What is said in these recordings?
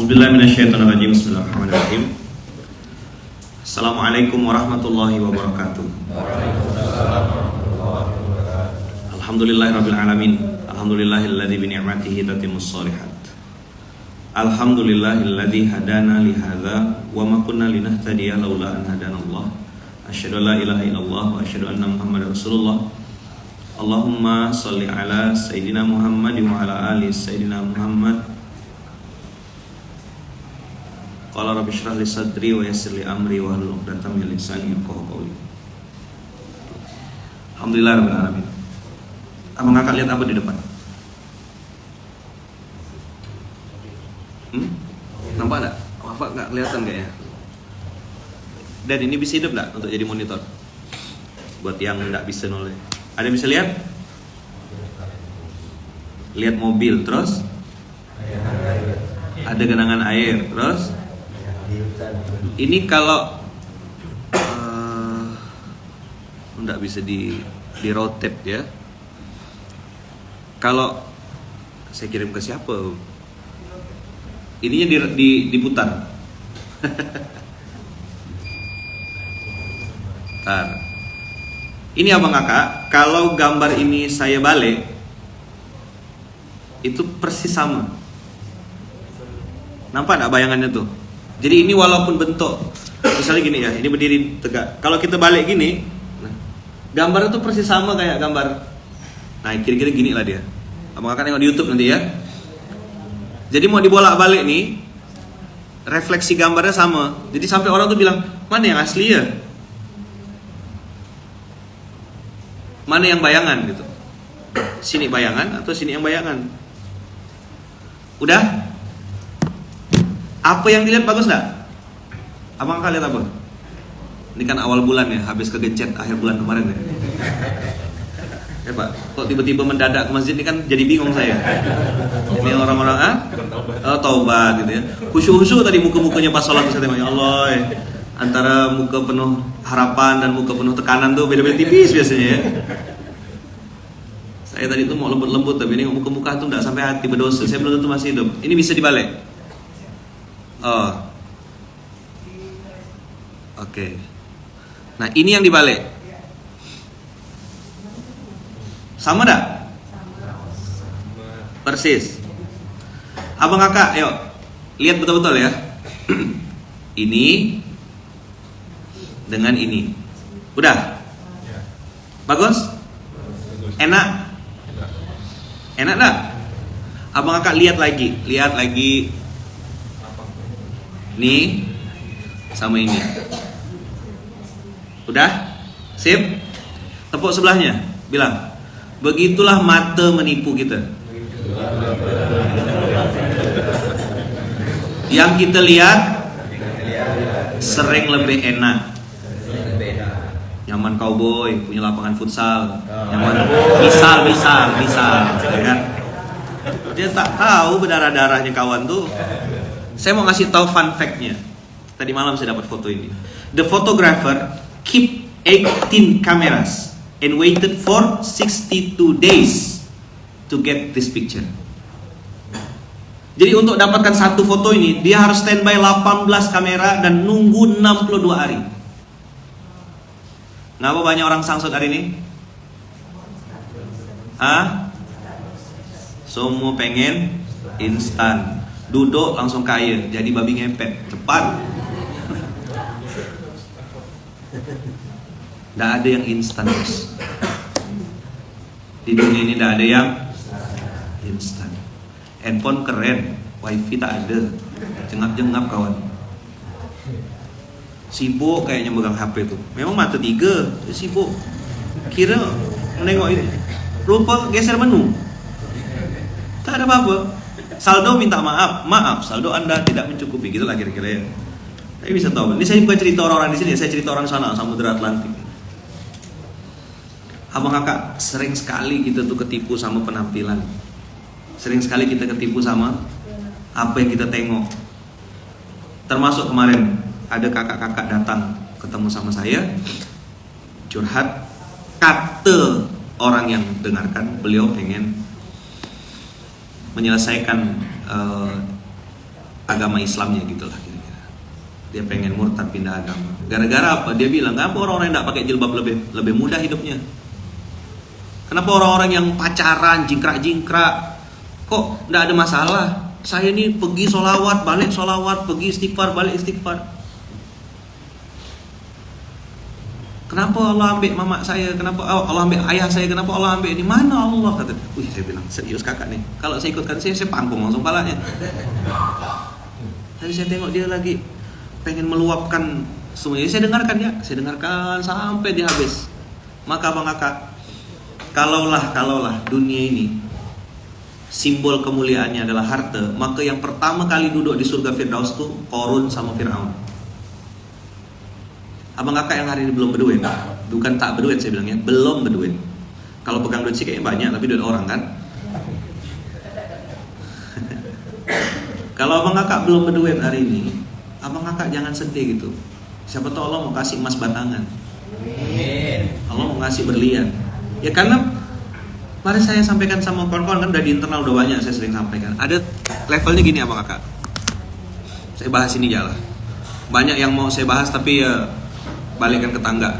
A'udzubillahiminasyaitonirrajim. Bismillahirrahmanirrahim. Assalamualaikum warahmatullahi wabarakatuh. Alhamdulillahirabbil alamin. Alhamdulillahilladzi bi ni'matihi tatimmus shalihat. Alhamdulillahilladzi hadana li hadza wa ma kunna linahtadiya laula an hadanallah. Asyhadu an la ilaha illallah wa asyhadu anna Muhammadar Rasulullah. Allahumma shalli ala sayidina Muhammad wa ala ali sayidina Muhammad. Qala rabbi shrah li sadri wa yassir li amri wa hlul 'uqdatam min lisani yafqahu qawli. Alhamdulillahirabbil alamin. Abang kakak lihat apa di depan? Nampak enggak? Apa enggak kelihatan kayaknya? Dan ini bisa hidup enggak untuk jadi monitor? Buat yang enggak bisa noleh. Ada yang bisa lihat? Lihat mobil, terus ada genangan air, terus ini kalau enggak bisa di rotate ya. Kalau saya kirim ke siapa? Ininya diputar. Bentar. Ini abang kakak, kalau gambar ini saya balik, itu persis sama. Nampak enggak bayangannya tuh? Jadi ini walaupun bentuk, misalnya gini ya, ini berdiri tegak. Kalau kita balik gini, gambar itu persis sama kayak gambar. Nah, kira-kira gini lah dia. Abang akan tengok di YouTube nanti ya. Jadi mau dibolak-balik nih, refleksi gambarnya sama. Jadi sampai orang tuh bilang, mana yang asli ya? Mana yang bayangan gitu? Sini bayangan atau sini yang bayangan? Udah? Apa yang dilihat bagus enggak? Abang kakak lihat apa? Ini kan awal bulan ya, habis kegencet akhir bulan kemarin ya. Ya Pak, kok tiba-tiba mendadak ke masjid ini kan jadi bingung saya. Ini orang-orang taubat gitu ya. Khusyuk-khusyuk tadi muka-mukanya pas sholat saya tengok, ya Allah ya. Antara muka penuh harapan dan muka penuh tekanan tuh beda-beda tipis biasanya ya. Saya tadi tuh mau lembut-lembut, tapi ini muka-muka tuh enggak sampai hati berdosa. Saya belum tentu masih hidup. Ini bisa dibalik. Oh. Oke. Nah, ini yang dibalik. Sama enggak? Persis. Abang kakak, yuk. Lihat betul-betul ya. Ini dengan ini. Udah? Bagus? Enak? Enak enggak? Abang kakak lihat lagi. Lihat lagi. Ini sama ini. Udah? Sip? Tepuk sebelahnya. Bilang, begitulah mata menipu kita. Yang kita lihat sering lebih enak. Nyaman cowboy, punya lapangan futsal. Nyaman misal ya kan? Dia tak tahu berdarah-darahnya kawan tuh. Saya mau ngasih tahu fun fact-nya. Tadi malam saya dapat foto ini. The photographer keep 18 cameras and waited for 62 days to get this picture. Jadi untuk dapatkan satu foto ini, dia harus standby 18 kamera dan nunggu 62 hari. Ngapa banyak orang sangsut hari ini? Semua pengen instan. Duduk langsung kaya, jadi babi ngepet, cepat. Nggak ada yang instan, bos. Di dunia ini nggak ada yang instan. Handphone keren, wifi tak ada, jengap-jengap kawan. Sibuk kayaknya megang HP tuh. Memang mata tiga, sibuk. Kira menengok ini, lupa geser menu. Tak ada apa-apa. Saldo minta maaf, saldo Anda tidak mencukupi, gitulah kira-kira ya. Saya bisa tahu. Ini saya bukan cerita orang-orang di sini, saya cerita orang sana, Samudra Atlantik. Abang kakak, sering sekali kita tuh ketipu sama penampilan. Sering sekali kita ketipu sama apa yang kita tengok. Termasuk kemarin ada kakak-kakak datang ketemu sama saya, curhat. Kata orang yang dengarkan, beliau pengen menyelesaikan agama Islamnya gitulah kira-kira. Dia pengen murtad pindah agama. Gara-gara apa? Dia bilang, kenapa orang-orang yang tidak pakai jilbab lebih mudah hidupnya? Kenapa orang-orang yang pacaran jingkrak-jingkrak kok tidak ada masalah? Saya ini pergi solawat, balik solawat, pergi istighfar, balik istighfar. Kenapa Allah ambil mama saya? Kenapa Allah ambil ayah saya? Kenapa Allah ambil ini? Mana Allah? Kata, wih, saya bilang serius kakak nih. Kalau saya ikutkan saya panggung langsung palanya. Tadi saya tengok dia lagi pengen meluapkan semuanya. Saya dengarkan sampai dia habis. Maka abang kakak, kalaulah dunia ini simbol kemuliaannya adalah harta, maka yang pertama kali duduk di surga Firdaus tuh Qarun sama Fir'aun. Abang kakak yang hari ini belum berduit, bukan tak berduit saya bilangnya, belum berduit. Kalau pegang duit sih kayaknya banyak, tapi duit orang kan. Kalau abang kakak belum berduit hari ini, abang kakak jangan sedih gitu. Siapa tahu Allah mau kasih emas batangan, Allah mau kasih berlian. Ya karena mari saya sampaikan sama kawan-kawan, kan udah di internal udah banyak saya sering sampaikan. Ada levelnya gini abang kakak. Saya bahas ini aja lah. Banyak yang mau saya bahas tapi ya balikkan ke tangga.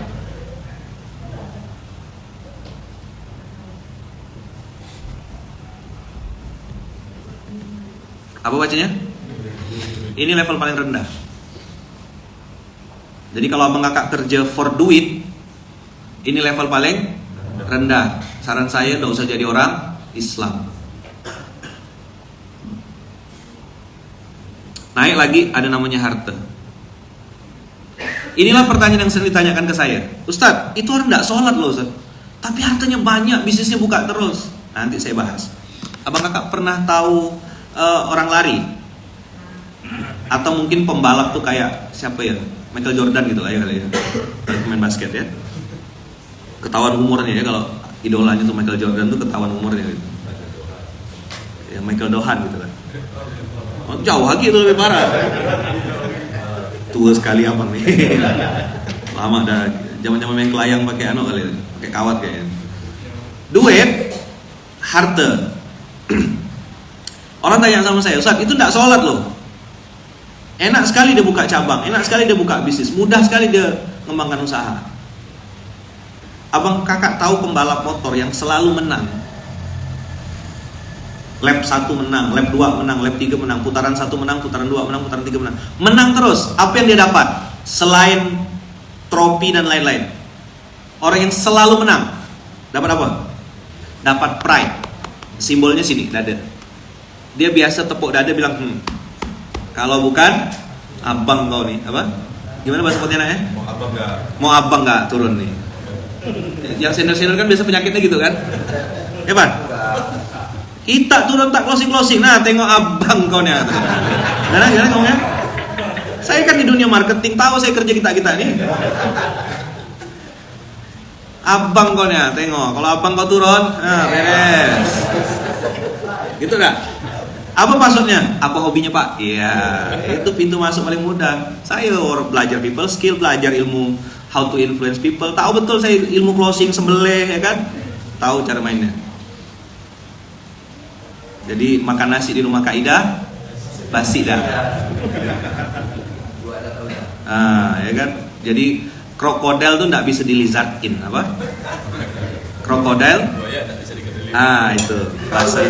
Apa bacanya? Ini level paling rendah. Jadi kalau abang kakak kerja for duit, ini level paling rendah. Saran saya tidak usah jadi orang Islam. Naik lagi ada namanya harta. Inilah pertanyaan yang sering ditanyakan ke saya. Ustadz, itu orang tidak sholat loh Ustadz, tapi hartanya banyak, bisnisnya buka terus. Nanti saya bahas. Abang kakak pernah tahu orang lari? Atau mungkin pembalap tuh kayak siapa ya? Michael Jordan gitu lah ya kali ya. Pemain basket ya. Ketahuan umurnya ya, kalau idolanya tuh Michael Jordan tuh ketahuan umurnya gitu. Ya Michael Dohan gitu kan. Oh, jauh lagi itu lebih parah. Tua sekali abang nih. Lama dah. Zaman-zaman main kelayang pakai kali, pakai kawat kayaknya. Duit, harta. Orang tanya sama saya, Ustaz, itu enggak sholat loh. Enak sekali dia buka cabang, enak sekali dia buka bisnis, mudah sekali dia mengembangkan usaha. Abang kakak tahu pembalap motor yang selalu menang. Lap 1 menang, lap 2 menang, lap 3 menang, putaran 1 menang, putaran 2 menang, putaran 3 menang. Menang terus. Apa yang dia dapat? Selain trofi dan lain-lain. Orang yang selalu menang dapat apa? Dapat pride. Simbolnya sini, dada. Dia biasa tepuk dada bilang, kalau bukan abang kau nih, apa? Gimana bahasa Pontianaknya? Mau abang nggak turun nih? Yang senior-senior kan biasa penyakitnya gitu kan? Ya Pak? Kita turun tak closing. Nah, tengok abang kau nih. Gimana ngomongnya? Saya kan di dunia marketing, tahu saya kerja kita nih. Abang kau nih, tengok. Kalau abang kau turun, nah beres. Gitu enggak? Apa maksudnya? Apa hobinya Pak? Iya, itu pintu masuk paling mudah. Saya belajar people skill, belajar ilmu how to influence people. Tahu betul saya ilmu closing sembelih, ya kan? Tahu cara mainnya. Jadi makan nasi di rumah Kak Ida, basi dah. Ya kan? Jadi krokodil tuh nggak bisa dilizardin, apa? Krokodil? Itu bahasa.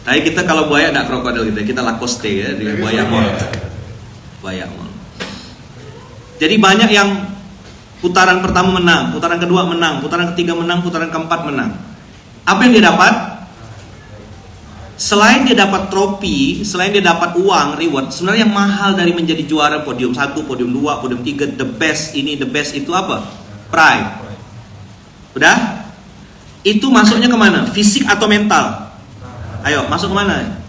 Tapi kita kalau buaya nggak krokodil gitu, kita Lacoste ya, di buaya mall. Jadi banyak yang putaran pertama menang, putaran kedua menang, putaran ketiga menang, putaran keempat menang. Apa yang dia dapat? Selain dia dapat trofi, selain dia dapat uang, reward, sebenarnya yang mahal dari menjadi juara podium 1, podium 2, podium 3, the best ini, the best itu apa? Pride. Udah? Itu masuknya kemana? Fisik atau mental? Ayo, masuk kemana?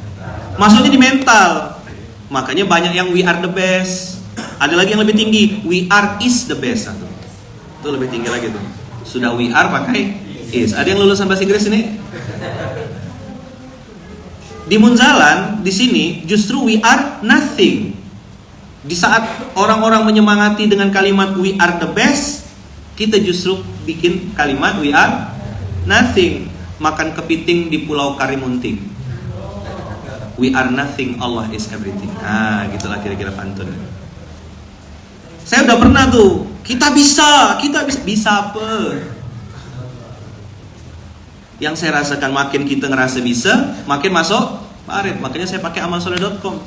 Masuknya di mental. Makanya banyak yang we are the best. Ada lagi yang lebih tinggi, we are is the best. Itu lebih tinggi lagi tuh. Sudah we are pakai is. Ada yang lulusan bahasa Inggris ini? Di Munzalan, di sini justru we are nothing. Di saat orang-orang menyemangati dengan kalimat we are the best, kita justru bikin kalimat we are nothing. Makan kepiting di Pulau Karimunting. We are nothing, Allah is everything. Nah, gitulah kira-kira pantun. Saya udah pernah tuh, kita bisa apa? Yang saya rasakan makin kita ngerasa bisa, makin masuk parit. Makanya saya pakai amalsoleh.com.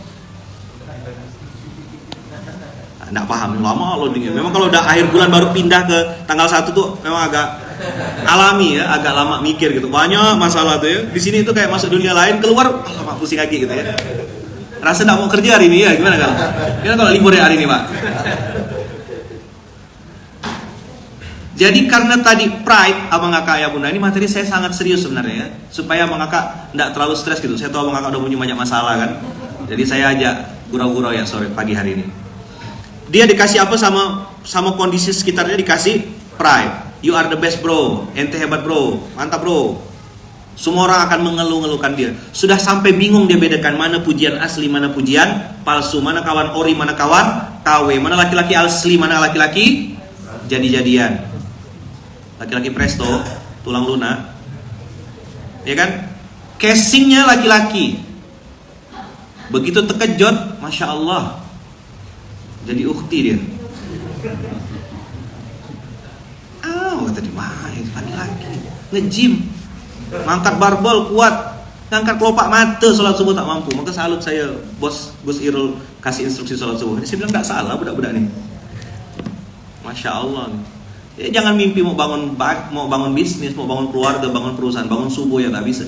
Nggak paham, lama loh dingin. Memang kalau udah akhir bulan baru pindah ke tanggal 1 tuh memang agak alami ya, agak lama mikir gitu. Banyak masalah tuh ya. Di sini itu kayak masuk dunia lain, keluar lama pusing lagi gitu ya. Rasa nggak mau kerja hari ini ya, gimana kalau? Gimana kalau libur ya hari ini, Pak? Jadi karena tadi pride, abang kakak ya bunda, ini materi saya sangat serius sebenarnya ya, supaya abang kakak nggak terlalu stres gitu. Saya tahu abang kakak udah punya banyak masalah kan, jadi saya ajak gurau-gurau ya sore pagi hari ini. Dia dikasih apa sama kondisi sekitarnya, dikasih pride. You are the best bro, ente hebat bro, mantap bro. Semua orang akan mengeluh-ngeluhkan dia. Sudah sampai bingung dia bedakan mana pujian asli, mana pujian palsu, mana kawan ori, mana kawan KW, mana laki-laki asli, mana laki-laki jadi-jadian. Laki-laki presto, tulang lunak, ya kan? Casingnya laki-laki. Begitu terkejut, masya Allah, jadi ukhti dia. Kata dia, wah itu laki-laki nge-gym, ngangkat barbel kuat, ngangkat kelopak mata, sholat subuh tak mampu. Maka salut saya, Gus Irul kasih instruksi sholat subuh. Saya bilang tidak salah budak-budak nih, masya Allah nih. Ya, jangan mimpi mau bangun bisnis, mau bangun keluarga, bangun perusahaan, bangun subuh ya tak bisa.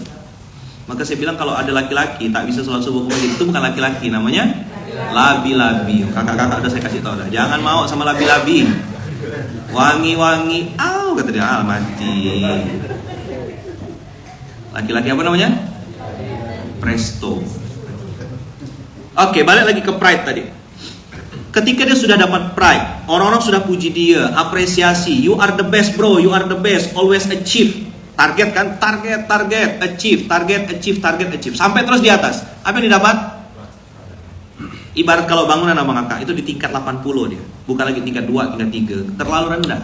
Maka saya bilang kalau ada laki-laki tak bisa sholat subuh ke masjid, itu bukan laki-laki, namanya labi-labi. Kakak-kakak udah saya kasih tahu dah, jangan mau sama labi-labi. Wangi-wangi, kata dia, mati. Laki-laki apa namanya? Presto. Oke, balik lagi ke pride tadi. Ketika dia sudah dapat pride, orang-orang sudah puji dia, apresiasi. You are the best bro, you are the best, always achieve. Target kan, target, achieve, achieve. Sampai terus di atas. Apa yang didapat? Ibarat kalau bangunan abang kakak, itu di tingkat 80 dia. Bukan lagi tingkat 2, tingkat 3. Terlalu rendah.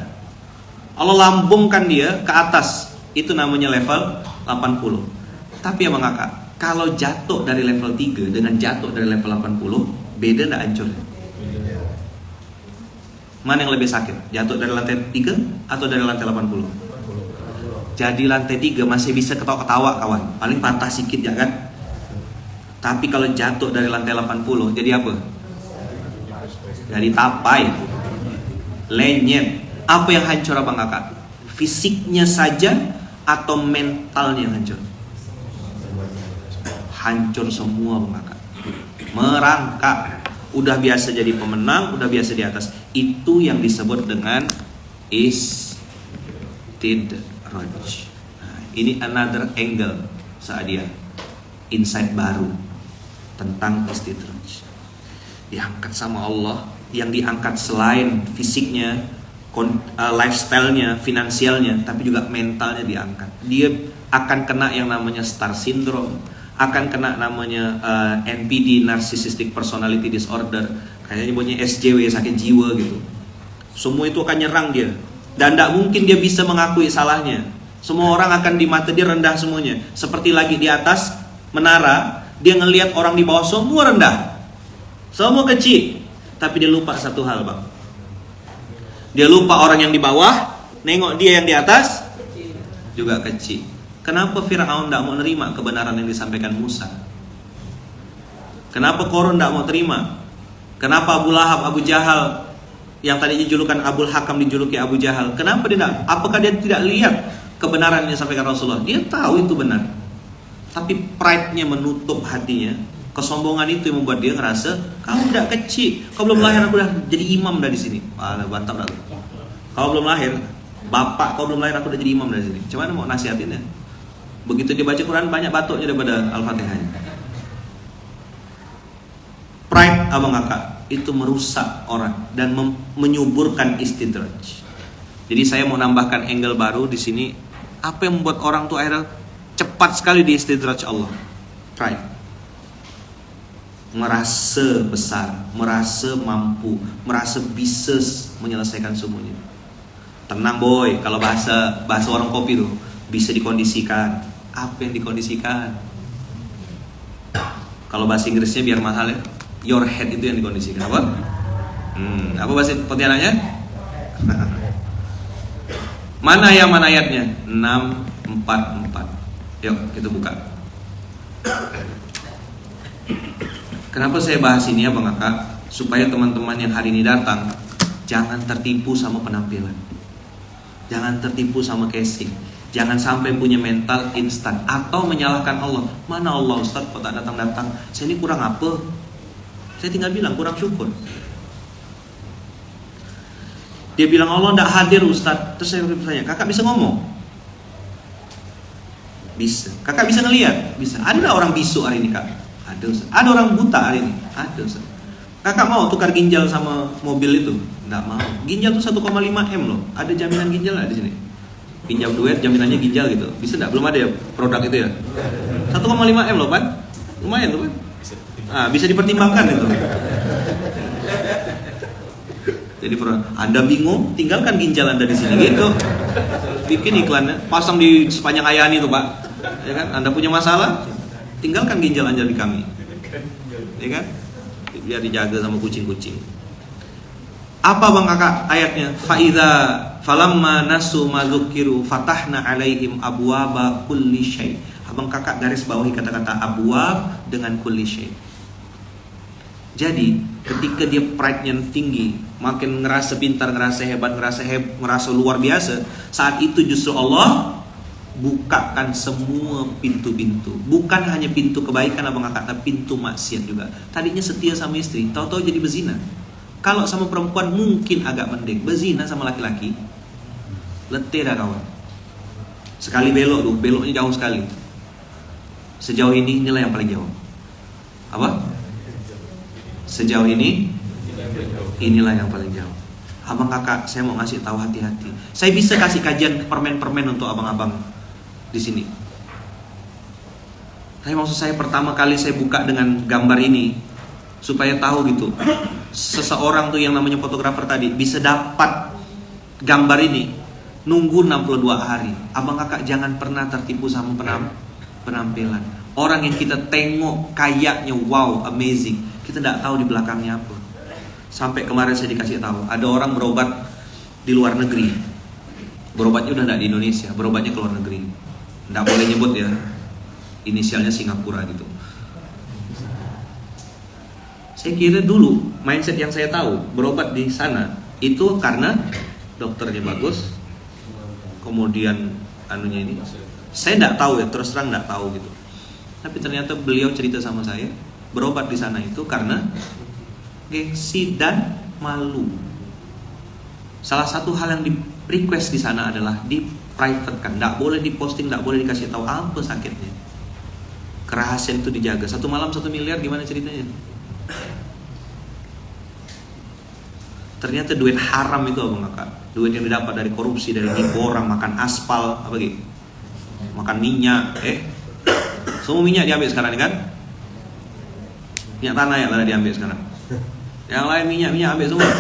Allah lambungkan dia ke atas. Itu namanya level 80. Tapi abang kakak, kalau jatuh dari level 3 dengan jatuh dari level 80, beda enggak hancurnya? Mana yang lebih sakit? Jatuh dari lantai 3 atau dari lantai 80? Jadi lantai 3 masih bisa ketawa-ketawa kawan, paling patah sedikit ya kan. Tapi kalau jatuh dari lantai 80, jadi apa? Jadi tapai, lenyet. Apa yang hancur abang kakak? Fisiknya saja atau mentalnya yang hancur? Hancur semua abang kakak. Merangkak. Udah biasa jadi pemenang, udah biasa di atas. Itu yang disebut dengan istidraj. Nah, ini another angle Sa'adiyah, insight baru tentang istidraj. Diangkat sama Allah, yang diangkat selain fisiknya, lifestyle-nya, finansialnya, tapi juga mentalnya diangkat. Dia akan kena yang namanya star syndrome, akan kena namanya NPD, narcissistic personality disorder, kayaknya nyebutnya SJW, sakit jiwa gitu. Semua itu akan nyerang dia, dan tidak mungkin dia bisa mengakui salahnya. Semua orang akan di mata dia rendah semuanya. Seperti lagi di atas menara, dia ngelihat orang di bawah semua rendah, semua kecil. Tapi dia lupa satu hal bang. Dia lupa orang yang di bawah, nengok dia yang di atas juga kecil. Kenapa Fir'aun tidak mau nerima kebenaran yang disampaikan Musa? Kenapa Korun tidak mau terima? Kenapa Abu Lahab, Abu Jahal, yang tadinya julukan Abul Hakam dijuluki Abu Jahal, kenapa dia tidak? Apakah dia tidak lihat kebenaran yang disampaikan Rasulullah? Dia tahu itu benar, tapi pride-nya menutup hatinya. Kesombongan itu yang membuat dia ngerasa, kamu tidak kecil, kau belum lahir aku udah jadi imam dari sini. Bantap dah. Kau belum lahir, bapak kau belum lahir aku udah jadi imam dari sini. Cuman mau nasihatinnya? Begitu dia baca Quran banyak batuknya daripada Al-Fatihahnya. Pride abang kakak itu merusak orang dan menyuburkan istidraj. Jadi saya mau nambahkan angle baru di sini. Apa yang membuat orang tuh akhirnya cepat sekali di istidraj Allah? Pride. Merasa besar, merasa mampu, merasa bisa menyelesaikan semuanya. Tenang boy, kalau bahasa orang kopi tuh bisa dikondisikan. Apa yang dikondisikan? Kalau bahasa Inggrisnya biar mahal ya, your head itu yang dikondisikan. Apa? Apa bahasa Pontianaknya? Mana ayatnya? 644. Yuk kita buka. Kenapa saya bahas ini ya Bang Kakak? Supaya teman-teman yang hari ini datang jangan tertipu sama penampilan, jangan tertipu sama casing, jangan sampai punya mental instan atau menyalahkan Allah. Mana Allah Ustaz kok tak datang-datang? Saya ini kurang apa? Saya tinggal bilang kurang syukur. Dia bilang Allah tidak hadir Ustaz. Terus saya bertanya, kakak bisa ngomong? Bisa. Kakak bisa ngelihat? Bisa. Ada nggak orang bisu hari ini kak? Ada Ustaz. Ada orang buta hari ini? Ada Ustaz. Kakak mau tukar ginjal sama mobil itu? Nggak mau. Ginjal tuh 1,5 M loh. Ada jaminan ginjal nggak di sini? Pinjam duit jaminannya ginjal gitu. Bisa nggak? Belum ada ya produk itu ya? 1,5 M loh Pan. Lumayan tuh Pan. Bisa dipertimbangkan itu. Jadi Anda bingung, tinggalkan ginjal Anda di sini gitu. Bikin iklannya, pasang di sepanjang Ayani itu Pak. Ya kan? Anda punya masalah, tinggalkan ginjal Anda di kami. Ya kan? Biar dijaga sama kucing-kucing. Apa Bang Kakak ayatnya? Faidza falamma nasu ma dzukiru fatahna alaihim abwaba kulli syai. Abang Kakak garis bawahi kata-kata abwab dengan kulli syai. Jadi ketika dia pride-nya tinggi, makin ngerasa pintar, ngerasa hebat, ngerasa luar biasa, saat itu justru Allah bukakan semua pintu-pintu. Bukan hanya pintu kebaikan Abang Kakak, tapi pintu maksiat juga. Tadinya setia sama istri, tahu-tahu jadi bezina. Kalau sama perempuan mungkin agak mending, bezina sama laki-laki letih dah kawan. Sekali belok tuh, beloknya jauh sekali. Sejauh ini inilah yang paling jauh. Apa? Sejauh ini inilah yang paling jauh. Abang Kakak, saya mau ngasih tahu hati-hati. Saya bisa kasih kajian permen-permen untuk abang-abang di sini. Tapi maksud saya pertama kali saya buka dengan gambar ini supaya tahu gitu. Seseorang tuh yang namanya fotografer tadi bisa dapat gambar ini nunggu 62 hari. Abang Kakak jangan pernah tertipu sama penampilan. Orang yang kita tengok kayaknya wow, amazing, kita tidak tahu di belakangnya apa. Sampai kemarin saya dikasih tahu, ada orang berobat di luar negeri. Berobatnya udah tidak di Indonesia, berobatnya ke luar negeri. Tidak boleh nyebut ya, inisialnya Singapura gitu. Saya kira dulu mindset yang saya tahu berobat di sana itu karena dokternya bagus, kemudian anunya ini. Saya tidak tahu ya, terus terang tidak tahu gitu. Tapi ternyata beliau cerita sama saya, berobat di sana itu karena gengsi dan malu. Salah satu hal yang di request di sana adalah di private kan, tidak boleh diposting, tidak boleh dikasih tahu apa sakitnya. Kerahasiaan itu dijaga. 1 malam 1 miliar gimana ceritanya? Ternyata duit haram itu Abang Kakak, duit yang didapat dari korupsi, dari nipu orang, makan aspal, apa gitu, makan minyak, semua minyak diambil sekarang kan? Minyak tanah yang ada diambil sekarang. Yang lain minyak ambil semua.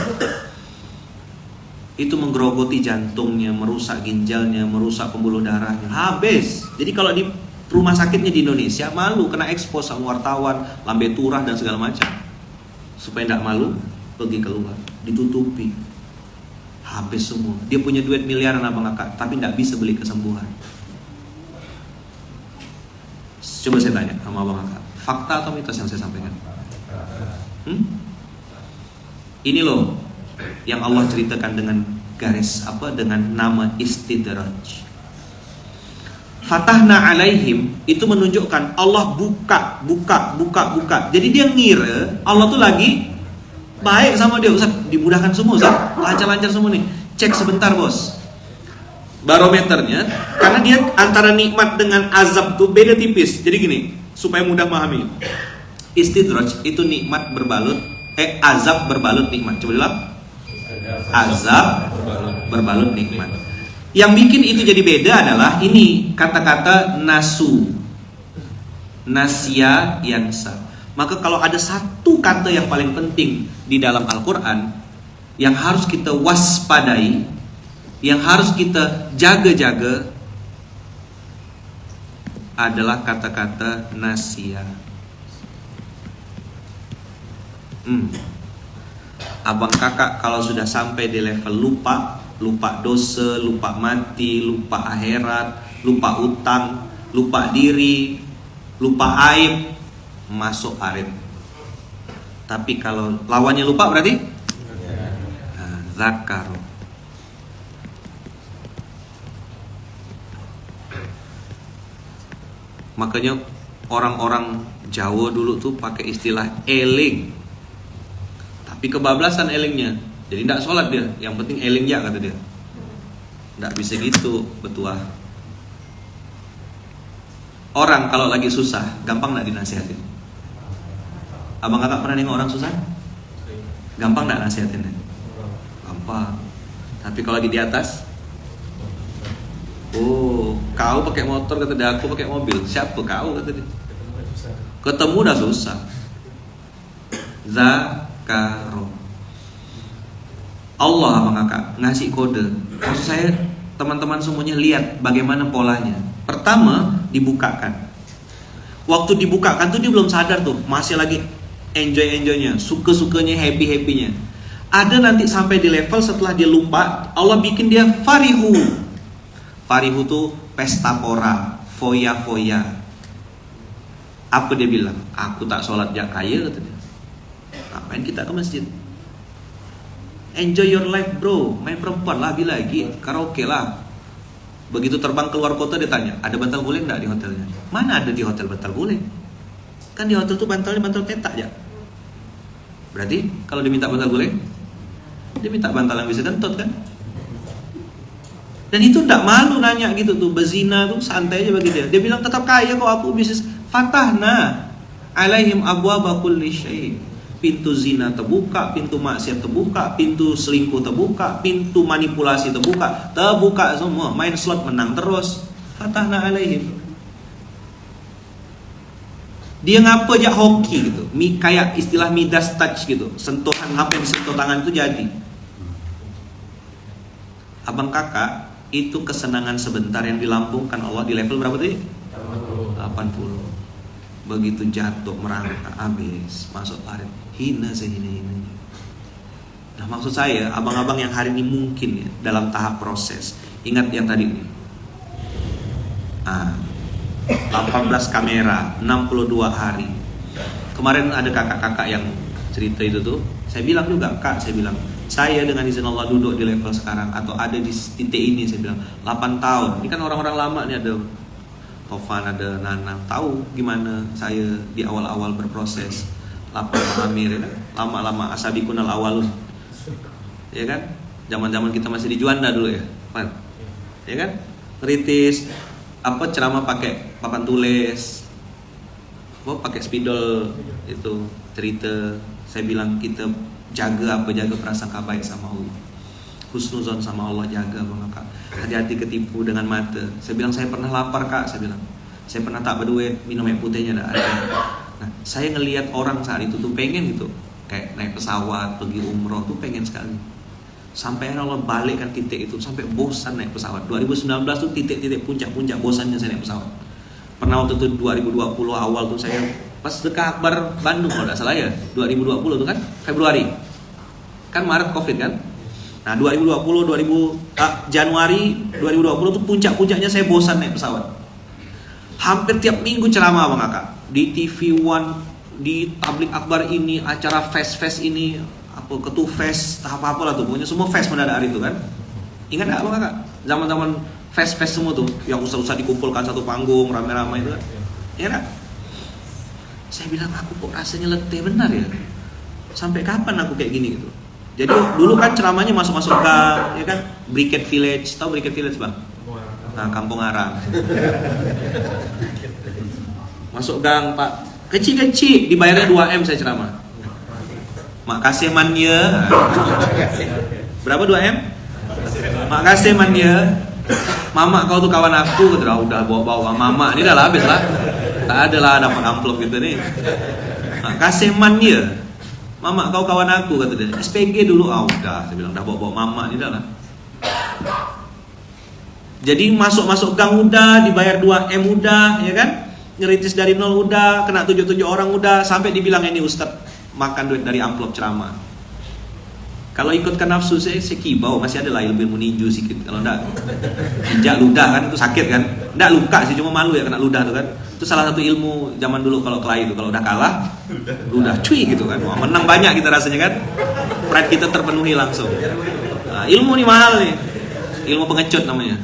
Itu menggerogoti jantungnya, merusak ginjalnya, merusak pembuluh darahnya, habis. Jadi kalau di rumah sakitnya di Indonesia malu kena ekspos sama wartawan, lambe turah dan segala macam. Supaya tidak malu, pergi keluar, ditutupi, habis semua. Dia punya duit miliaran Abang Kakak, tapi tidak bisa beli kesembuhan. Coba saya tanya sama Abang Kakak, fakta atau mitos yang saya sampaikan? Ini loh yang Allah ceritakan dengan garis apa, dengan nama istidraj. Fatahna alaihim itu menunjukkan Allah buka. Jadi dia ngira Allah tuh lagi baik sama dia. Ustaz, dimudahkan semua Ustaz, lancar-lancar semua nih. Cek sebentar bos barometernya, karena dia antara nikmat dengan azab tuh beda tipis. Jadi gini, supaya mudah memahami. Istidraj itu nikmat berbalut azab berbalut nikmat. Coba bilang azab berbalut nikmat. Yang bikin itu jadi beda adalah ini kata-kata nasu, nasya, yansa. Maka kalau ada satu kata yang paling penting di dalam Al-Quran yang harus kita waspadai, yang harus kita jaga-jaga, adalah kata-kata nasya. Abang kakak kalau sudah sampai di level lupa dosa, lupa mati, lupa akhirat, lupa utang, lupa diri, lupa aib, masuk arif. Tapi kalau lawannya lupa berarti zakar. Makanya orang-orang Jawa dulu tuh pakai istilah eling. Tapi kebablasan elingnya. Jadi tidak sholat dia. Yang penting eling ya kata dia. Tidak bisa gitu, betua. Orang kalau lagi susah, gampang tidak dinasihatin? Abang kakak pernah nengok orang susah? Gampang tidak nasihatinnya? Gampang. Tapi kalau lagi di atas, oh, kau pakai motor kata dia, aku pakai mobil. Siapa kau kata dia? Ketemu udah susah. Zakaro. Allah abang kakak ngasih kode. Maksud saya teman-teman semuanya lihat bagaimana polanya. Pertama dibukakan. Waktu dibukakan tuh dia belum sadar tuh, masih lagi enjoy-enjoynya, suka-sukanya, happy-happynya. Ada nanti sampai di level setelah dia lupa, Allah bikin dia farihu. Farihu tuh pesta pora, foya-foya. Apa dia bilang? Aku tak sholat jak kaya kata dia. Ngapain kita ke masjid? Enjoy your life bro. Main perempuan lagi karaoke lah. Begitu terbang keluar kota dia tanya, ada bantal guling enggak di hotelnya? Mana ada di hotel bantal guling? Kan di hotel tuh bantalnya bantal petak ya. Berarti kalau diminta bantal guling, dia minta bantal yang bisa kentut kan? Dan itu enggak malu nanya gitu tuh, bezina tuh santai aja bagi dia. Dia bilang tetap kaya kok, aku bisnis. Fatahna alaihim abwaaba kulli syai'. Pintu zina terbuka, pintu maksiat terbuka, pintu selingkuh terbuka, pintu manipulasi terbuka semua. Main slot menang terus. Fatahna alaihim. Dia ngapa aja hoki gitu, kayak istilah Midas touch gitu, sentuhan apa yang disentuh tangan itu jadi. Abang kakak, itu kesenangan sebentar yang dilambungkan Allah di level berapa tadi? 80. Begitu jatuh merangkak habis, masuk arif, hina sehina-hinanya. Nah maksud saya, abang-abang yang hari ini mungkin ya dalam tahap proses, ingat yang tadi nih. 18 kamera, 62 hari. Kemarin ada kakak-kakak yang cerita itu tuh, saya bilang juga, Kak, saya dengan izin Allah duduk di level sekarang atau ada di titik ini, saya bilang 8 tahun. Ini kan orang-orang lama nih, ada Tovan, ada Nana, tahu gimana saya di awal-awal berproses. Lapar Amir, ya kan? Lama-lama asabikunal awalun, ya kan? Zaman-zaman kita masih di Juanda dulu ya, Pan, ya kan? Kritis, apa ceramah pakai papan tulis, pakai spidol itu cerita. Saya bilang kita jaga prasangka baik sama Allah, husnuzon sama Allah, jaga bang kak, hati-hati ketipu dengan mata. Saya bilang saya pernah lapar kak, saya pernah tak berduit, minum air putihnya tak ada. Nah saya ngelihat orang saat itu tuh pengen gitu, kayak naik pesawat pergi umroh tuh pengen sekali. Sampai Allah balikkan titik itu, sampai bosan naik pesawat. 2019 tuh titik-titik puncak bosannya saya naik pesawat. Pernah waktu itu 2020 awal tuh saya pas dekat Akbar Bandung kalau tidak salah ya, 2020 tuh kan Februari, kan Maret Covid kan. Nah 2020 Januari 2020 tuh puncak-puncaknya saya bosan naik pesawat. Hampir tiap minggu ceramah bang kakak, di TV One, di tablik akbar ini, acara fest ini, apa ketu fest, apa lah tuh, pokoknya semua fest mendadak hari itu kan. Ingat nggak bang kakak? Zaman-zaman fest semua tuh, yang usah dikumpulkan satu panggung rame-rame itu kan. Ingat nggak? Saya bilang aku kok rasanya letih benar ya. Sampai kapan aku kayak gini gitu? Jadi dulu kan ceramahnya masuk-masuk gang, ya kan? Briket Village, tahu Briket Village bang? Nah, Kampung Arang. Masuk gang pak, kecil-kecil, dibayarnya 2M saya ceramah. Makasih man ya. Berapa 2M? Makasih man ya. Mama kau tuh kawan aku, udah bawa mama, ini udah habis lah. Tak ada lah dapat amplop gitu nih. Makasih man ya. Mama kau kawan aku kata dia. SPG dulu udah, saya bilang dah bawa mama ini dah lah. Jadi masuk gang udah, dibayar 2M udah, ya kan? Ngeritis dari 0 udah, kena 77 orang udah, sampai dibilang ini ustaz makan duit dari amplop ceramah. Kalau ikutkan nafsu saya kibau, masih ada lah ilmu ninju sedikit. Kalau enggak, injak ludah kan itu sakit kan. Enggak luka sih, cuma malu ya kena ludah tuh kan. Itu salah satu ilmu zaman dulu kalau kelahi itu. Kalau udah kalah, ludah cuy gitu kan. Wah, menang banyak kita rasanya kan. Pride kita terpenuhi langsung. Nah, ilmu nih mahal nih. Ilmu pengecut namanya.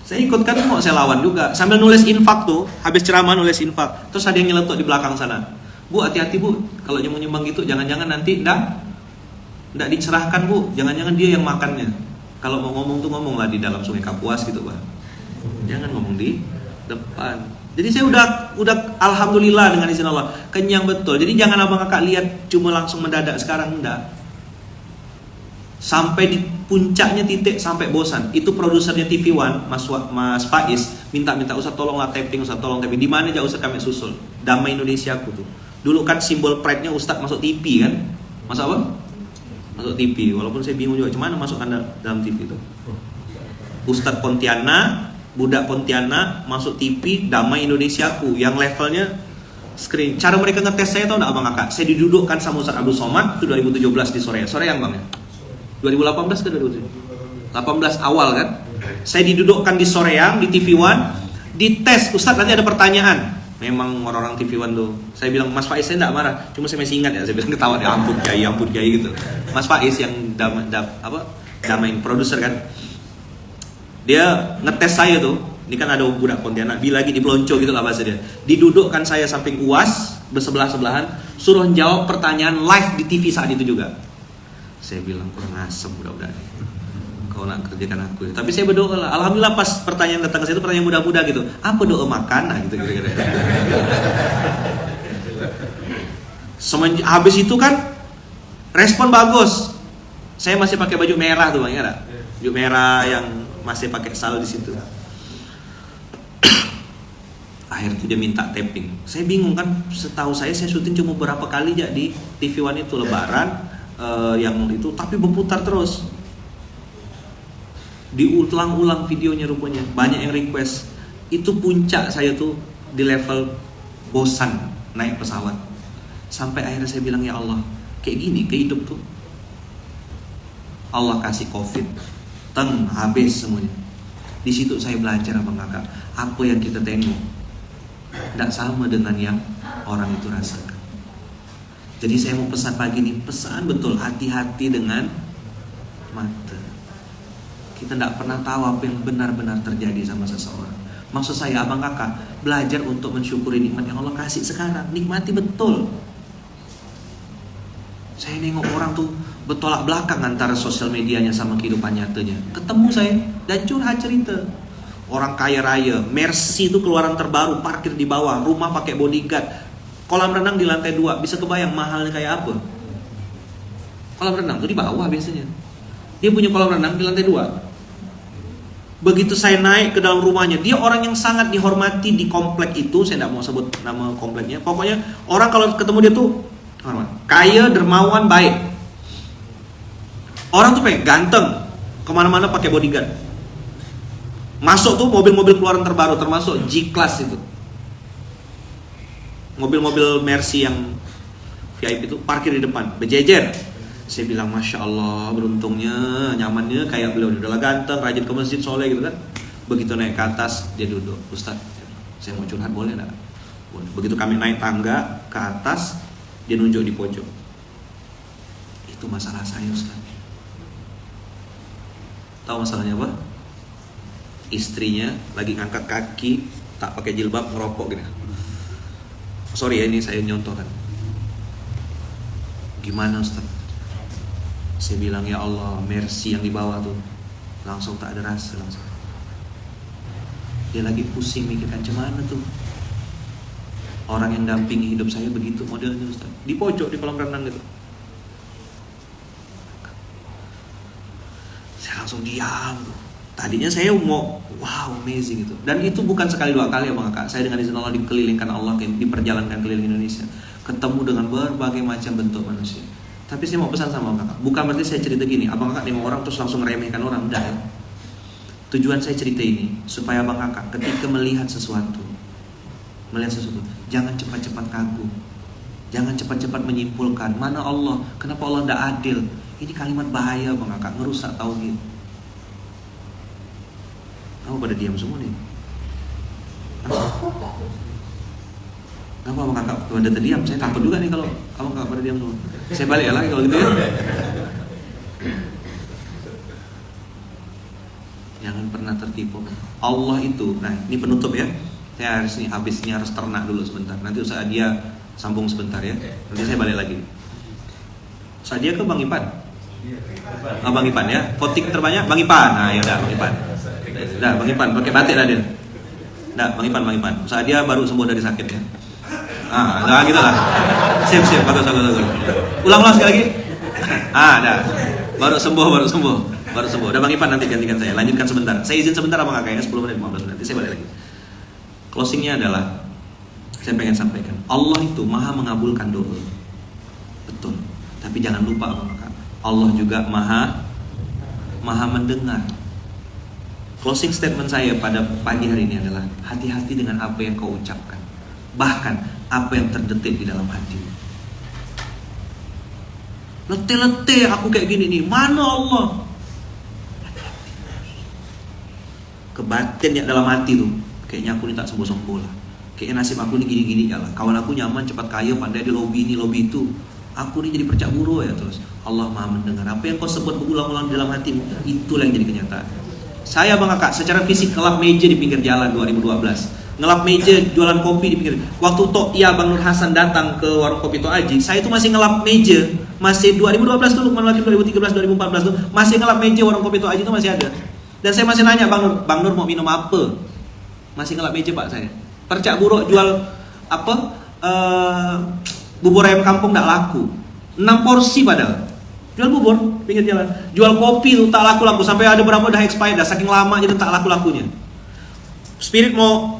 Saya ikutkan mau saya lawan juga. Sambil nulis infak tuh, habis ceramah nulis infak. Terus ada yang nyeletuk di belakang sana. Bu, hati-hati bu, kalau nyumbang gitu jangan-jangan nanti nggak dicerahkan bu, jangan-jangan dia yang makannya. Kalau mau ngomong tuh ngomonglah di dalam Sungai Kapuas gitu Pak. Jangan ngomong di depan. Jadi saya udah alhamdulillah dengan izin Allah kenyang betul. Jadi jangan abang kakak lihat cuma langsung mendadak sekarang, enggak. Sampai di puncaknya titik sampai bosan. Itu produsernya TV One, Mas Faiz minta Ustaz tolonglah taping, Ustaz tolong taping. Di mana aja Ustaz kami susul. Damai Indonesiaku tuh. Dulu kan simbol pride-nya Ustaz masuk TV kan? Masuk apa? Masuk TV. Walaupun saya bingung juga cuman masukkan dalam TV itu. Ustaz Pontianak, budak Pontianak masuk TV Damai Indonesiaku yang levelnya screen. Cara mereka ngetes saya tahu enggak abang kakak? Saya didudukkan sama Ustaz Abdul Somad itu 2017 di sore. Sore yang bang ya? 2018 ke 2017? 18 awal kan? Saya didudukkan di Soreang di TV One, dites Ustaz nanti ada pertanyaan. Memang orang-orang TV One tuh. Saya bilang Mas Faiz saya enggak marah, cuma saya masih ingat ya. Saya bilang ketawa ya ampun kiai gitu. Mas Faiz yang damain produser kan. Dia ngetes saya tuh. Ini kan ada budak Pontianak, lagi di pelonco gitu lah bahasa dia. Didudukkan saya samping UAS bersebelah-sebelahan, suruh jawab pertanyaan live di TV saat itu juga. Saya bilang kurang asem budak-budak kau nak kerjakan aku ya. Tapi saya berdoa lah. Alhamdulillah pas pertanyaan datang ke saya itu pertanyaan muda-muda gitu. Apa doa makan? Nah gitu kira-kira. Habis itu kan respon bagus. Saya masih pakai baju merah tuh bang ya, baju merah yang masih pakai sal di situ. Akhirnya dia minta taping. Saya bingung kan. Setahu saya syuting cuma beberapa kali aja di TV One itu Lebaran. Yang itu tapi berputar terus, diulang-ulang videonya rupanya banyak yang request. Itu puncak saya tuh di level bosan naik pesawat sampai akhirnya saya bilang ya Allah kayak gini ke hidup tuh. Allah kasih COVID habis semuanya. Di situ saya belajar abang kakak apa yang kita tengok tidak sama dengan yang orang itu rasakan. Jadi saya mau pesan pagi ini, pesan betul, hati-hati dengan mata. Kita tidak pernah tahu apa yang benar-benar terjadi sama seseorang. Maksud saya abang kakak, belajar untuk mensyukuri nikmat yang Allah kasih sekarang. Nikmati betul. Saya nengok orang tuh bertolak belakang antara sosial medianya sama kehidupan nyatanya. Ketemu saya dan curhat cerita. Orang kaya raya, Mercy itu keluaran terbaru, parkir di bawah, rumah pakai bodyguard. Kolam renang di lantai 2, bisa kebayang mahalnya kayak apa? Kolam renang tuh di bawah biasanya. Dia punya kolam renang di lantai 2. Begitu saya naik ke dalam rumahnya, dia orang yang sangat dihormati di komplek itu. Saya tidak mau sebut nama kompleknya. Pokoknya orang kalau ketemu dia tuh kaya, dermawan, baik. Orang tuh pengen ganteng, kemana-mana pakai bodyguard. Masuk tuh mobil-mobil keluaran terbaru, termasuk G-Class itu. Mobil-mobil Mercy yang VIP itu parkir di depan, berjejer. Saya bilang Masya Allah, beruntungnya, nyamannya kayak beliau. Udah ganteng, rajin ke masjid, soleh gitu kan. Begitu naik ke atas, dia duduk. Ustaz, saya mau curhat boleh gak? Begitu kami naik tangga ke atas, dia nunjuk di pojok. Itu masalah saya Ustaz. Tahu masalahnya apa? Istrinya lagi ngangkat kaki, tak pakai jilbab, ngerokok gitu. Sorry ya, ini saya nyontohkan. Gimana Ustaz? Saya bilang ya Allah, Mercy yang di bawah tuh langsung tak ada rasa langsung. Dia lagi pusing mikirkan gimana tuh. Orang yang dampingi hidup saya begitu modelnya Ustaz. Di pojok di kolam renang gitu. Saya langsung diam tuh. Tadinya saya mau wow amazing gitu. Dan itu bukan sekali dua kali ya Bang Kakak. Saya dengan izin Allah dikelilingkan Allah, diperjalankan keliling Indonesia, ketemu dengan berbagai macam bentuk manusia. Tapi saya mau pesan sama Bang Kakak, bukan berarti saya cerita gini, Abang Kakak nengok orang terus langsung meremehkan orang, enggak ya. Tujuan saya cerita ini supaya Abang Kakak ketika melihat sesuatu, jangan cepat-cepat kagum. Jangan cepat-cepat menyimpulkan mana Allah, kenapa Allah tidak adil. Ini kalimat bahaya Bang Kakak, ngerusak tauhid. Kamu pada diam semua nih. Kenapa Bang Kakak pada terdiam? Saya takut juga nih kalau kamu Kakak pada diam semua. Saya balik ya lagi kalau gitu ya. Jangan pernah tertipu. Allah itu, nah ini penutup ya. Saya harus nih habisnya harus ternak dulu sebentar. Nanti usaha dia sambung sebentar ya. Nanti saya balik lagi. Usaha dia ke Bang Ipan. Bang Ipan ya. Voting terbanyak Bang Ipan. Nah ya udah Bang Ipan. Udah Bang Ipan pakai batik dah dia. Udah Bang Ipan. Usaha dia baru sembuh dari sakit ya. Nah gitu lah. Siap bagus. Ulang sekali lagi. Dah. Baru sembuh. Udah Bang Ipan nanti gantikan saya. Lanjutkan sebentar. Saya izin sebentar Bang Kakak ya, 10 menit 15 menit. Nanti saya balik lagi. Closingnya adalah saya pengen sampaikan, Allah itu maha mengabulkan doa. Betul. Tapi jangan lupa Bang Kakak, Allah juga maha mendengar. Closing statement saya pada pagi hari ini adalah hati-hati dengan apa yang kau ucapkan. Bahkan apa yang terdetik di dalam hatimu. Letih aku kayak gini nih, mana Allah? Kebatin ya dalam hati tuh, kayaknya aku ini tak sembuh-sembuh lah. Kayaknya nasib aku ini gini-gini ya lah. Kawan aku nyaman, cepat kaya, pandai di lobby ini, lobby itu. Aku ini jadi percak buruh ya terus. Allah maha mendengar. Apa yang kau sebut berulang-ulang di dalam hatimu, itulah yang jadi kenyataan. Saya Bang Kakak secara fisik ngelap meja di pinggir jalan 2012. Ngelap meja jualan kopi di pinggir. Waktu Bang Nur Hasan datang ke warung kopi Tok Aji, saya itu masih ngelap meja. Masih 2012 tuh, Lukman Hakim 2013 2014 tuh masih ngelap meja warung kopi Tok Aji itu masih ada. Dan saya masih nanya Bang Nur mau minum apa? Masih ngelap meja Pak saya. Percak buruk jual apa? Bubur ayam kampung tak laku. 6 porsi padahal. Jual bubur pinggir jalan. Jual kopi tuh tak laku sampai ada berapa udah expired dah, saking lama jadi tak laku-lakunya. Spirit mau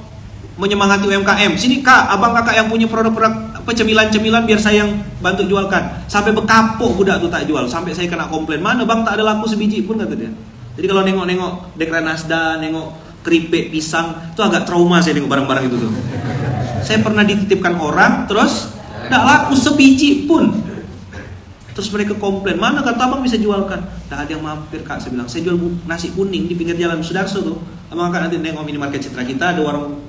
menyemangati UMKM. Sini Kak, abang kakak yang punya produk-produk apa cemilan-cemilan biar saya yang bantu jualkan. Sampai bekapuk budak tuh tak jual. Sampai saya kena komplain. Mana Bang tak ada laku sebiji pun kata dia. Jadi kalau nengok Dekran Nasda, nengok keripik pisang, itu agak trauma saya nengok barang-barang itu tuh. Saya pernah dititipkan orang, terus tidak laku sebiji pun. Terus mereka komplain, mana kata abang bisa jualkan? Tak ada yang mampir Kak, saya bilang. Saya jual nasi kuning di pinggir jalan Sudarso tuh. Abang Kak nanti nengok minimarket Citra kita, ada warung,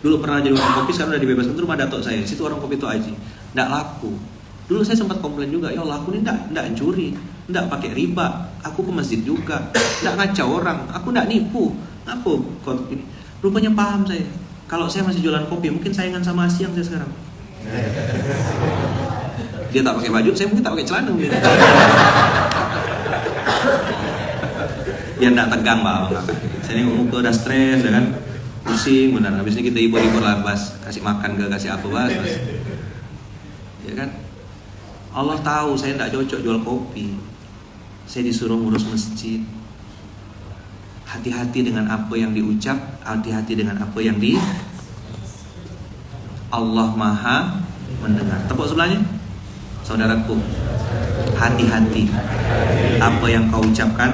dulu pernah jadi warung kopi, sekarang udah dibebaskan. Itu rumah datuk saya, situ warung kopi Tok Aji. Tidak laku. Dulu saya sempat komplain juga, ya Allah aku ini tidak curi, tidak pakai riba, aku ke masjid juga, tidak ngacau orang, aku tidak nipu. Apa kok ini? Rupanya paham saya. Kalau saya masih jualan kopi, mungkin saingan sama Asyang saya sekarang. Dia tak pakai baju, saya mungkin tak pakai celana mungkin. Dia tidak tegang Bang. Saya nengok muka udah stres, ya kan? Pusing benar. Habis ini kita hibur-hibur lah, Bas. Kasih makan ke, kasih apa Bas. Ya kan? Allah tahu saya tidak cocok jual kopi. Saya disuruh ngurus masjid. Hati-hati dengan apa yang diucap, hati-hati dengan apa yang Allah maha mendengar. Tepuk sebelahnya. Saudaraku, hati-hati apa yang kau ucapkan,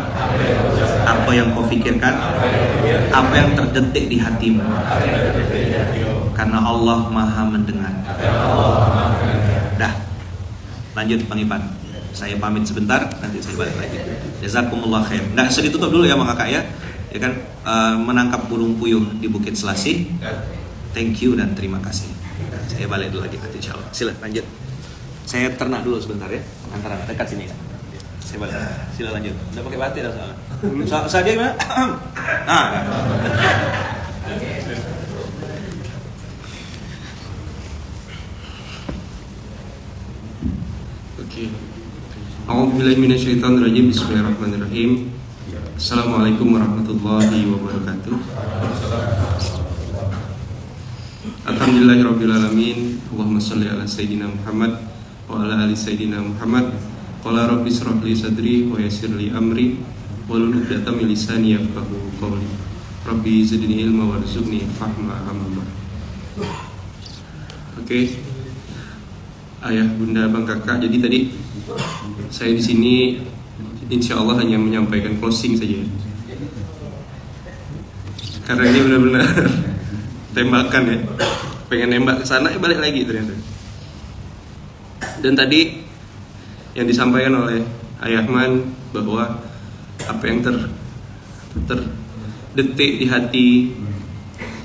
apa yang kau pikirkan, apa yang terdetik di hatimu. Karena Allah maha mendengar. Dah, lanjut Bang Ipan. Saya pamit sebentar, nanti saya balik lagi. Jazakumullah khair. Nah, saya ditutup dulu ya Bang Kakak ya. Ya kan, menangkap burung puyuh di Bukit Selasih. Thank you dan terima kasih. Saya balik dulu lagi nanti insyaallah. Sila lanjut. Saya ternak dulu sebentar ya, antara dekat sini ya. Saya balik. Sila lanjut. Udah pakai batik dah soalnya. Saja gimana? Nah. Oke. A'udzubillahi minasyaitonirrajim. Bismillahirrahmanirrahim. Assalamualaikum warahmatullahi wabarakatuh. Alhamdulillahirabbil alamin. Allahumma shalli ala sayidina Muhammad wa ala ali sayidina Muhammad. Qala rabbi shrah li sadri wa yassir li amri wahlul 'uqdatam min lisani yafqahu qawli. Rabbi zidni ilma warzuqni fahma amma. Oke. Ayah, bunda, bang, kakak. Jadi tadi saya di sini insya Allah hanya menyampaikan closing saja. Karena ini benar-benar tembakan ya. Pengen nembak ke sana, balik lagi ternyata. Dan tadi yang disampaikan oleh Ayahman bahwa apa yang terdetik di hati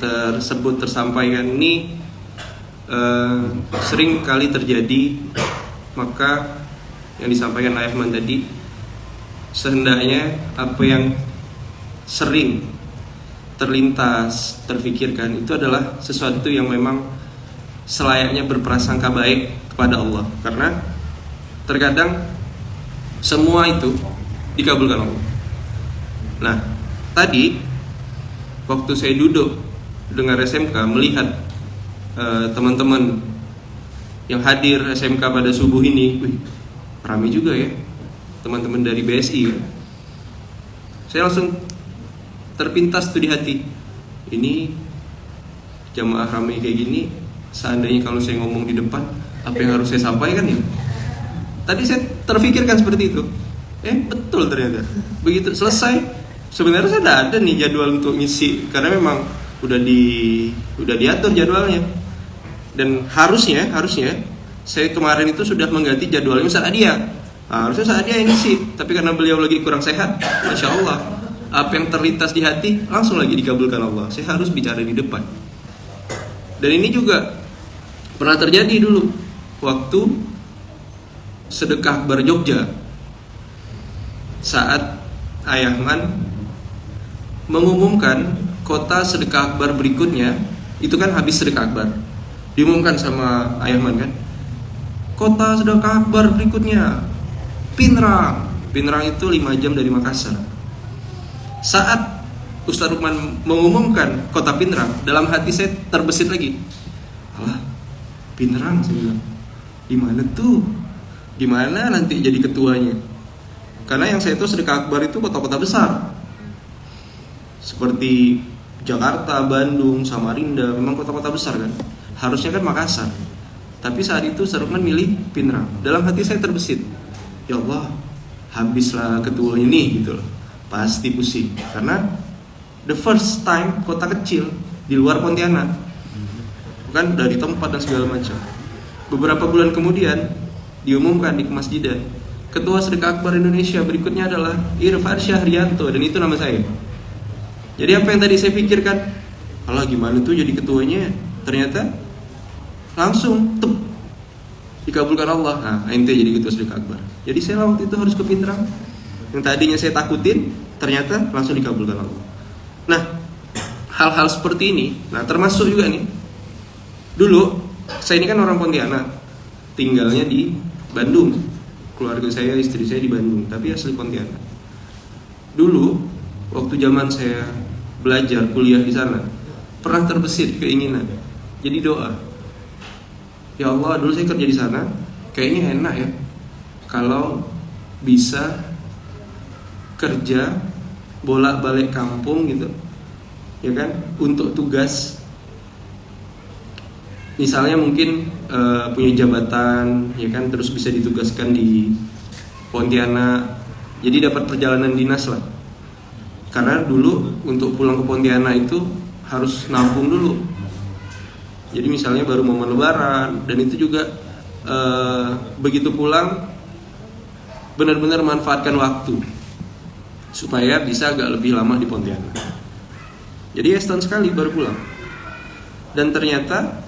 tersebut tersampaikan ini sering kali terjadi. Maka yang disampaikan Ayahman tadi, sehendaknya apa yang sering terlintas, terfikirkan itu adalah sesuatu yang memang selayaknya berprasangka baik kepada Allah. Karena terkadang semua itu dikabulkan Allah. Nah, tadi waktu saya duduk dengar SMK, melihat teman-teman yang hadir SMK pada subuh ini, ramai juga ya teman-teman dari BSI. Saya langsung terpintas tuh di hati, ini jamaah ramai kayak gini, seandainya kalau saya ngomong di depan, apa yang harus saya sampaikan ya? Tadi saya terfikirkan seperti itu. Betul ternyata. Begitu selesai, sebenarnya saya udah ada nih jadwal untuk ngisi, karena memang udah diatur jadwalnya. Dan harusnya saya kemarin itu sudah mengganti jadwalnya Ustaz Adia. Harusnya Ustaz Adia yang ngisi, tapi karena beliau lagi kurang sehat, Masya Allah, apa yang terlintas di hati langsung lagi dikabulkan Allah. Saya harus bicara di depan. Dan ini juga pernah terjadi dulu waktu Sedekah Akbar Jogja, saat Ayahman mengumumkan kota Sedekah Akbar berikutnya. Itu kan habis Sedekah Akbar, diumumkan sama Ayahman kan, kota Sedekah Akbar berikutnya Pinrang. Pinrang itu 5 jam dari Makassar. Saat Ustaz Lukman mengumumkan kota Pinrang, dalam hati saya terbesit lagi, alah, Pinrang, saya bilang, gimana tuh, gimana nanti jadi ketuanya? Karena yang saya tahu Sedekah Akbar itu kota-kota besar seperti Jakarta, Bandung, Samarinda, memang kota-kota besar kan. Harusnya kan Makassar. Tapi saat itu Ustaz Lukman milih Pinrang. Dalam hati saya terbesit, ya Allah, habislah ketuanya nih gitu loh. Pasti pusing. Karena the first time kota kecil di luar Pontianak, bukan dari tempat dan segala macam. Beberapa bulan kemudian diumumkan di kemasjidan, Ketua Sedekah Akbar Indonesia berikutnya adalah Irfan Syahrianto, dan itu nama saya. Jadi apa yang tadi saya pikirkan, alah gimana tuh jadi ketuanya, ternyata langsung dikabulkan Allah. Nah, ente jadi ketua Sedekah Akbar. Jadi saya waktu itu harus ke Pinrang. Yang tadinya saya takutin, ternyata langsung dikabulkan Allah. Nah, hal-hal seperti ini, nah termasuk juga nih, dulu saya ini kan orang Pontianak, tinggalnya di Bandung. Keluarga saya, istri saya di Bandung, tapi asli Pontianak. Dulu waktu zaman saya belajar kuliah di sana, pernah terbesit keinginan jadi doa, ya Allah, dulu saya kerja di sana, kayaknya enak ya kalau bisa kerja bolak-balik kampung gitu, ya kan, untuk tugas. Misalnya mungkin punya jabatan, ya kan, terus bisa ditugaskan di Pontianak, jadi dapat perjalanan dinas lah. Karena dulu untuk pulang ke Pontianak itu harus nabung dulu. Jadi misalnya baru momen Lebaran, dan itu juga begitu pulang benar-benar manfaatkan waktu supaya bisa agak lebih lama di Pontianak. Jadi ya setahun sekali baru pulang. Dan ternyata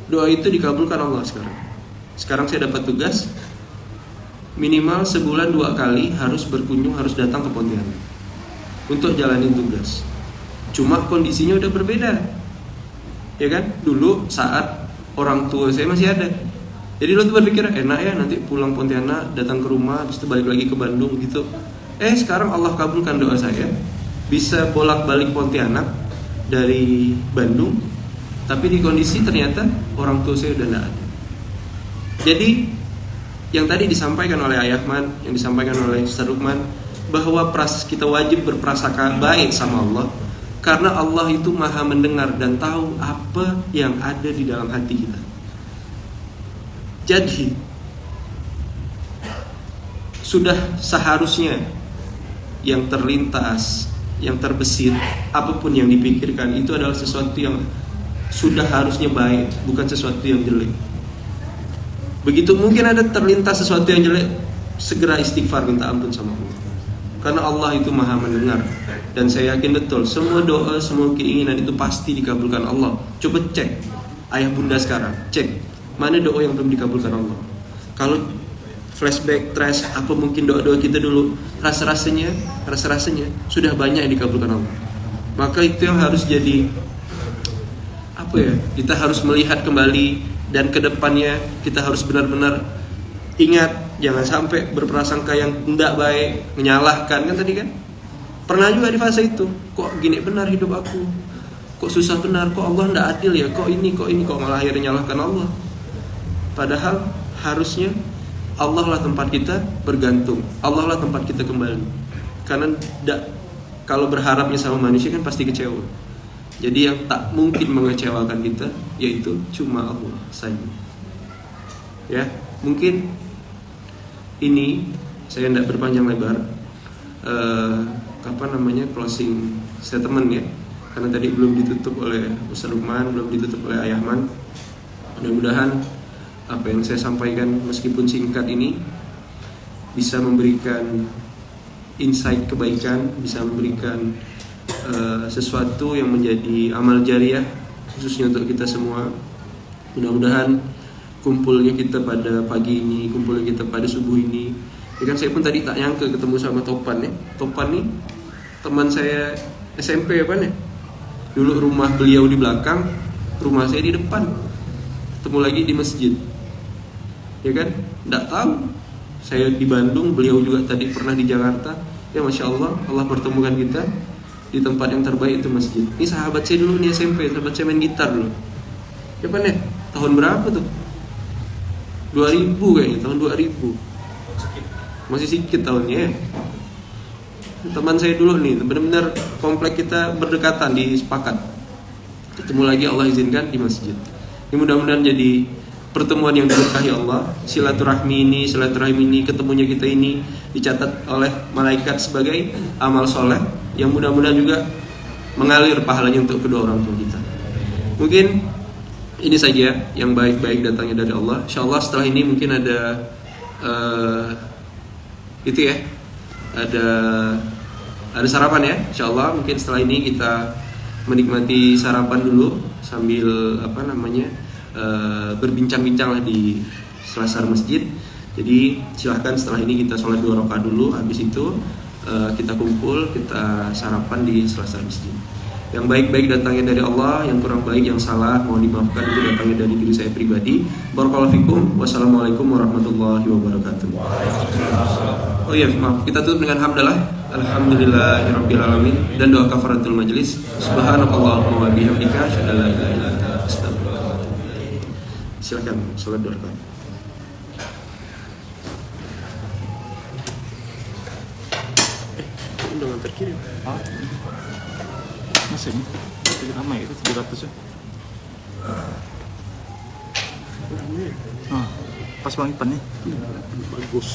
doa itu dikabulkan Allah sekarang. Sekarang saya dapat tugas, minimal sebulan 2 kali harus berkunjung, harus datang ke Pontianak untuk jalanin tugas. Cuma kondisinya udah berbeda, ya kan? Dulu saat orang tua saya masih ada, jadi lo tuh berpikir enak ya nanti pulang Pontianak, datang ke rumah, terus balik lagi ke Bandung gitu. Sekarang Allah kabulkan doa saya, bisa bolak-balik Pontianak dari Bandung, tapi di kondisi ternyata orang tua saya udah tidak ada. Jadi yang tadi disampaikan oleh Ayahman, yang disampaikan oleh Ustaz Lukman, bahwa kita wajib berprasangka baik sama Allah, karena Allah itu maha mendengar dan tahu apa yang ada di dalam hati kita. Jadi sudah seharusnya yang terlintas, yang terbesit, apapun yang dipikirkan itu adalah sesuatu yang sudah harusnya baik, bukan sesuatu yang jelek. Begitu mungkin ada terlintas sesuatu yang jelek, segera istighfar, minta ampun sama Allah. Karena Allah itu maha mendengar. Dan saya yakin betul, semua doa, semua keinginan itu pasti dikabulkan Allah. Coba cek, ayah bunda sekarang, cek mana doa yang belum dikabulkan Allah. Kalau flashback, trace, apa mungkin doa-doa kita dulu, rasa-rasanya sudah banyak yang dikabulkan Allah. Maka itu yang harus jadi kita harus melihat kembali, dan kedepannya kita harus benar-benar ingat, jangan sampai berprasangka yang tidak baik, menyalahkan, kan tadi kan pernah juga di fase itu, kok gini benar hidup aku, kok susah benar, kok Allah tidak adil ya, kok malah akhirnya menyalahkan Allah. Padahal harusnya Allah lah tempat kita bergantung, Allah lah tempat kita kembali. Karena kalau berharapnya sama manusia kan pasti kecewa. Jadi yang tak mungkin mengecewakan kita yaitu cuma Allah saja. Ya, mungkin ini saya tidak berpanjang lebar. Closing statement ya. Karena tadi belum ditutup oleh Ustaz Lukman, belum ditutup oleh Ayah Man. Mudah-mudahan apa yang saya sampaikan meskipun singkat ini bisa memberikan insight kebaikan, bisa memberikan sesuatu yang menjadi amal jariah khususnya untuk kita semua. Mudah-mudahan kumpulnya kita pada pagi ini, kumpulnya kita pada subuh ini. Ya kan saya pun tadi tak nyangka ketemu sama Topan ya. Topan nih teman saya SMP apa nih? Dulu rumah beliau di belakang, rumah saya di depan. Ketemu lagi di masjid. Ya kan? Enggak tahu. Saya di Bandung, beliau juga tadi pernah di Jakarta. Ya Masya Allah, Allah pertemukan kita di tempat yang terbaik itu masjid. Ini sahabat saya dulu nih SMP, sahabat saya main gitar dulu. Ya kan ya? Tahun berapa tuh? 2000 kayaknya, tahun 2000. Masih sedikit tahunnya ya. Teman saya dulu nih, benar-benar komplek kita berdekatan di sepakat. Ketemu lagi Allah izinkan di masjid. Ini mudah-mudahan jadi pertemuan yang diberkahi Allah. Silaturahmi ini, ketemunya kita ini dicatat oleh malaikat sebagai amal soleh yang mudah-mudahan juga mengalir pahalanya untuk kedua orang tua kita. Mungkin ini saja yang baik-baik datangnya dari Allah. InsyaAllah setelah ini mungkin ada ada sarapan ya. InsyaAllah mungkin setelah ini kita menikmati sarapan dulu sambil berbincang-bincang lah di selasar masjid. Jadi silahkan setelah ini kita sholat 2 rakaat dulu. Habis itu kita kumpul, kita sarapan di selasar masjid. Yang baik-baik datangnya dari Allah, yang kurang baik, yang salah mohon dimaafkan itu datangnya dari diri saya pribadi. Barakallahu fikum. Wassalamualaikum warahmatullahi wabarakatuh. Oh iya, maaf, kita tutup dengan hamdalah. Alhamdulillahirabbil alamin dan doa kafaratul majlis. Subhanakallahumma wa bihamdika asyhadu an la ilaha illa anta astaghfiruka wa atubu ilaik. Silakan salat 2 rakaat. Undangan terkirim. Masih nih, jadi ramai itu 700 ya. Pas banget nih. Bagus.